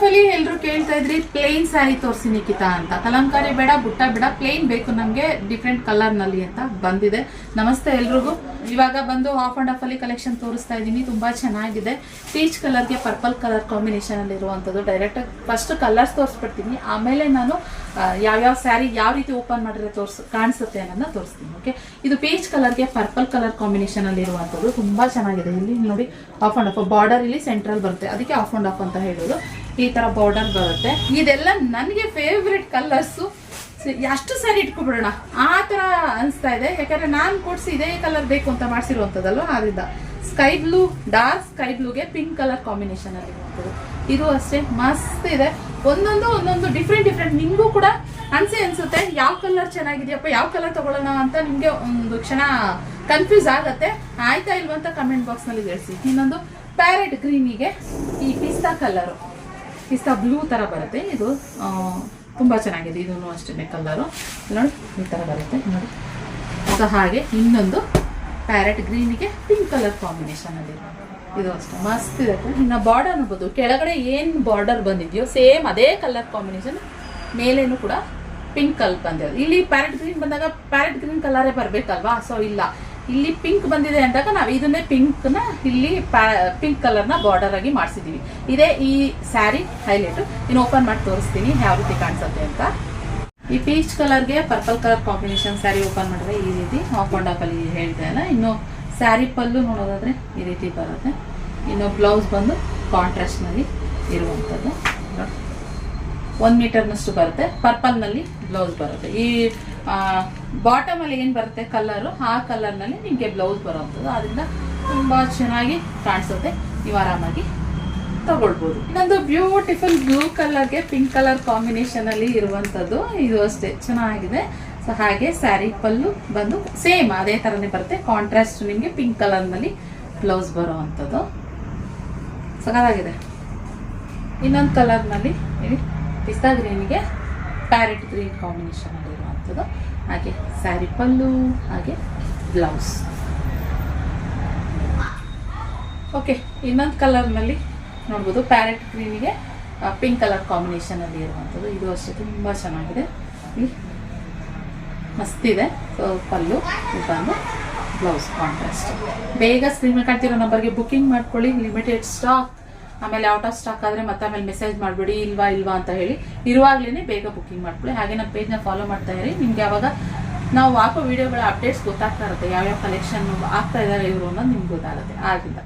Of ಅಲ್ಲಿ ಎಲ್ಲರೂ ಕೇಳ್ತಾ ಇದ್ರಿ ಪ್ಲೇನ್ ಸ್ಯಾರಿ ತೋರಿಸಿ ನಿಖಿತಾ ಅಂತ. ಕಲಂಕಾರಿ ಬೇಡ, ಬುಟ್ಟ ಬೇಡ, ಪ್ಲೇನ್ ಬೇಕು ನಮ್ಗೆ ಡಿಫ್ರೆಂಟ್ ಕಲರ್ ನಲ್ಲಿ ಅಂತ ಬಂದಿದೆ. ನಮಸ್ತೆ ಎಲ್ರಿಗೂ. ಇವಾಗ ಬಂದು ಆಫ್ ಅಂಡ್ ಆಫ್ ಅಲ್ಲಿ ಕಲೆಕ್ಷನ್ ತೋರಿಸ್ತಾ ಇದ್ದೀನಿ. ತುಂಬಾ ಚೆನ್ನಾಗಿದೆ. ಪೀಚ್ ಕಲರ್ಗೆ ಪರ್ಪಲ್ ಕಲರ್ ಕಾಂಬಿನೇಷನ್ ಅಲ್ಲಿ ಇರುವಂತದ್ದು. ಡೈರೆಕ್ಟ್ ಫಸ್ಟ್ ಕಲರ್ಸ್ ತೋರಿಸ್ಬಿಡ್ತೀನಿ, ಆಮೇಲೆ ನಾನು ಯಾವ್ಯಾವ ಸ್ಯಾರಿ ಯಾವ ರೀತಿ ಓಪನ್ ಮಾಡಿದ್ರೆ ಕಾಣಿಸುತ್ತೆ ಅನ್ನೋದನ್ನ ತೋರಿಸ್ತೀನಿ. ಓಕೆ, ಇದು ಪೀಚ್ ಕಲರ್ಗೆ ಪರ್ಪಲ್ ಕಲರ್ ಕಾಂಬಿನೇಷನ್ ಅಲ್ಲಿ ಇರುವಂತದ್ದು. ತುಂಬಾ ಚೆನ್ನಾಗಿದೆ. ಇಲ್ಲಿ ನೋಡಿ ಆಫ್ ಅಂಡ್ ಆಫ್ ಬಾರ್ಡರ್ ಇಲ್ಲಿ ಸೆಂಟ್ರಲ್ ಬರುತ್ತೆ, ಅದಕ್ಕೆ ಆಫ್ ಅಂಡ್ ಆಫ್ ಅಂತ ಹೇಳೋದು. ಈ ತರ ಬಾರ್ಡರ್ ಬರುತ್ತೆ. ಇದೆಲ್ಲ ನನಗೆ ಫೇವ್ರೆಟ್ ಕಲರ್ಸ್. ಅಷ್ಟು ಸ್ಯಾರಿ ಇಟ್ಕೊಬಿಡೋಣ ಆ ತರ ಅನಿಸ್ತಾ ಇದೆ. ಯಾಕಂದ್ರೆ ನಾನು ಕೊಡ್ಸಿ ಇದೇ ಕಲರ್ ಬೇಕು ಅಂತ ಮಾಡಿಸಿರುವಂತದಲ್ವ, ಆದ್ರಿಂದ ಸ್ಕೈ ಬ್ಲೂ, ಡಾರ್ಕ್ ಸ್ಕೈ ಬ್ಲೂಗೆ ಪಿಂಕ್ ಕಲರ್ ಕಾಂಬಿನೇಷನ್ ಅಲ್ಲಿ ಇರುವಂತದ್ದು. ಇದು ಅಷ್ಟೇ ಮಸ್ತ್ ಇದೆ. ಒಂದೊಂದು ಡಿಫ್ರೆಂಟ್ ನಿಮ್ಗೂ ಕೂಡ ಅನ್ಸುತ್ತೆ ಯಾವ ಕಲರ್ ಚೆನ್ನಾಗಿದೆಯಪ್ಪ, ಯಾವ ಕಲರ್ ತಗೊಳ್ಳೋಣ ಅಂತ ನಿಮ್ಗೆ ಒಂದು ಕ್ಷಣ ಕನ್ಫ್ಯೂಸ್ ಆಗತ್ತೆ. ಆಯ್ತಾ ಇಲ್ವಾ ಅಂತ ಕಮೆಂಟ್ ಬಾಕ್ಸ್ ನಲ್ಲಿ ತಿಳಿಸಿ. ಇನ್ನೊಂದು ಪ್ಯಾರೆಟ್ ಗ್ರೀನಿಗೆ ಈ ಪಿಸ್ತಾ ಕಲರ್, ಪಿಸ್ತಾ ಬ್ಲೂ ತರ ಬರುತ್ತೆ. ಇದು ತುಂಬಾ ಚೆನ್ನಾಗಿದೆ. ಇದನ್ನು ಅಷ್ಟೇ ಕಲರು ನೋಡಿ ಈ ತರ ಬರುತ್ತೆ ನೋಡಿ. ಸೊ ಹಾಗೆ ಇನ್ನೊಂದು ಪ್ಯಾರೆಟ್ ಗ್ರೀನಿಗೆ ಪಿಂಕ್ ಕಲರ್ ಕಾಂಬಿನೇಷನ್ ಅಲ್ಲಿ ಇದು ಅಷ್ಟೇ ಮಸ್ತ್ ಇದೆ. ಇನ್ನು ಬಾರ್ಡರ್ ನೋಡ್ಬೋದು, ಕೆಳಗಡೆ ಏನ್ ಬಾರ್ಡರ್ ಬಂದಿದೆಯೋ ಸೇಮ್ ಅದೇ ಕಲರ್ ಕಾಂಬಿನೇಷನ್ ಮೇಲೇನು ಕೂಡ ಪಿಂಕ್ ಕಲರ್ ಬಂದಿದೆ. ಇಲ್ಲಿ ಪ್ಯಾರೆಟ್ ಗ್ರೀನ್ ಬಂದಾಗ ಪ್ಯಾರೆಟ್ ಗ್ರೀನ್ ಕಲರೇ ಬರ್ಬೇಕಲ್ವಾ, ಸೊ ಇಲ್ಲ ಇಲ್ಲಿ ಪಿಂಕ್ ಬಂದಿದೆ ಅಂದಾಗ ನಾವು ಇದನ್ನೇ ಪಿಂಕ್ ನ ಇಲ್ಲಿ ಪಿಂಕ್ ಕಲರ್ ನ ಬಾರ್ಡರ್ ಆಗಿ ಮಾಡಿಸಿದೀವಿ. ಇದೇ ಈ ಸ್ಯಾರಿ ಹೈಲೈಟ್. ಇನ್ನು ಓಪನ್ ಮಾಡಿ ತೋರಿಸ್ತೀನಿ ಯಾವ ರೀತಿ ಕಾಣಿಸುತ್ತೆ ಅಂತ. ಈ ಪೀಚ್ ಕಲರ್ಗೆ purple colour combination sari open ಮಾಡಿದ್ರೆ ಈ ರೀತಿ ಆಫ್ ಅಂಡ್ ಆಫ್ ಅಲ್ಲಿ ಹೇಳ್ತಾ ಇಲ್ಲ. ಇನ್ನು ಸ್ಯಾರಿ ಪಲ್ಲು ನೋಡೋದಾದ್ರೆ ಈ ರೀತಿ ಬರುತ್ತೆ. ಇನ್ನು ಬ್ಲೌಸ್ ಬಂದು ಕಾಂಟ್ರಾಸ್ಟ್ ನಲ್ಲಿ ಇರುವಂತದ್ದು 1 ಮೀಟರ್ನಷ್ಟು ಬರುತ್ತೆ. ಪರ್ಪಲ್ ನಲ್ಲಿ ಬ್ಲೌಸ್ ಬರುತ್ತೆ. ಈ ಬಾಟಮ್ ಅಲ್ಲಿ ಏನ್ ಬರುತ್ತೆ ಕಲರ್, ಆ ಕಲರ್ ನಲ್ಲಿ ನಿಮ್ಗೆ ಬ್ಲೌಸ್ ಬರುವಂತದ್ದು. ಅದರಿಂದ ತುಂಬಾ ಚೆನ್ನಾಗಿ ಕಾಣಿಸುತ್ತೆ. ನೀವು ಆರಾಮಾಗಿ ತಗೊಳ್ಬಹುದು. ಇನ್ನೊಂದು ಬ್ಯೂಟಿಫುಲ್ ಬ್ಲೂ ಕಲರ್ಗೆ ಪಿಂಕ್ ಕಲರ್ ಕಾಂಬಿನೇಷನ್ ಅಲ್ಲಿ ಇರುವಂತದ್ದು. ಇದು ಅಷ್ಟೇ ಚೆನ್ನಾಗಿದೆ. ಸೊ ಹಾಗೆ ಸ್ಯಾರಿ ಪಲ್ಲು ಬಂದು ಸೇಮ್ ಅದೇ ತರನೇ ಬರುತ್ತೆ. ಕಾಂಟ್ರಾಸ್ಟ್ ನಿಮ್ಗೆ ಪಿಂಕ್ ಕಲರ್ ನಲ್ಲಿ ಬ್ಲೌಸ್ ಬರುವಂತದ್ದು ಸಖತ್ತಾಗಿದೆ. ಇನ್ನೊಂದು ಕಲರ್ ನಲ್ಲಿ ಪಿಸ್ತಾ ಗ್ರೀನ್ಗೆ ಪ್ಯಾರೆಟ್ ಗ್ರೀನ್ ಕಾಂಬಿನೇಷನ್ ಅಲ್ಲಿ ಇರುವಂತದ್ದು. ಹಾಗೆ ಸ್ಯಾರಿ ಪಲ್ಲು, ಹಾಗೆ ಬ್ಲೌಸ್. ಓಕೆ, ಇನ್ನೊಂದು ಕಲರ್ ನಲ್ಲಿ ನೋಡ್ಬೋದು ಪ್ಯಾರೆಟ್ ಗ್ರೀನ್ಗೆ ಪಿಂಕ್ ಕಲರ್ ಕಾಂಬಿನೇಷನ್ ಅಲ್ಲಿ ಇರುವಂತದ್ದು. ಇದು ಅಷ್ಟೇ ತುಂಬಾ ಚೆನ್ನಾಗಿದೆ. ಮಸ್ತ್ ಇದೆ. ಸೊ ಪಲ್ಲು ಬಂದು ಬ್ಲೌಸ್ ಕಾಂಟ್ರಾಸ್ಟ್. ಬೇಗ ಸ್ಕ್ರೀನ್ ಮೇಲೆ ಕಾಣ್ತಿರೋ ನಂಬರ್ಗೆ ಬುಕಿಂಗ್ ಮಾಡ್ಕೊಳ್ಳಿ. Limited stock. ಆಮೇಲೆ ಔಟ್ ಆಫ್ ಸ್ಟಾಕ್ ಆದ್ರೆ ಮತ್ತೆ ಆಮೇಲೆ ಮೆಸೇಜ್ ಮಾಡ್ಬಿಡಿ ಇಲ್ವಾ ಅಂತ ಹೇಳಿ. ಇರುವಾಗ್ಲೇನೆ ಬೇಗ ಬುಕಿಂಗ್ ಮಾಡ್ಕೊಳ್ಳಿ. ಹಾಗೆ ನಮ್ಮ ಪೇಜ್ನ ಫಾಲೋ ಮಾಡ್ತಾ ಇರಿ. ನಿಮ್ಗೆ ಯಾವಾಗ ನಾವು ಹಾಕೋ ವಿಡಿಯೋಗಳ ಅಪ್ಡೇಟ್ಸ್ ಗೊತ್ತಾಗ್ತಾ ಇರುತ್ತೆ, ಯಾವ್ಯಾವ ಕಲೆಕ್ಷನ್ ಆಗ್ತಾ ಇದ್ದಾರೆ ಇವರು ಅನ್ನೋದು ನಿಮ್ಗೆ ಗೊತ್ತಾಗುತ್ತೆ. ಆಗಿಂದ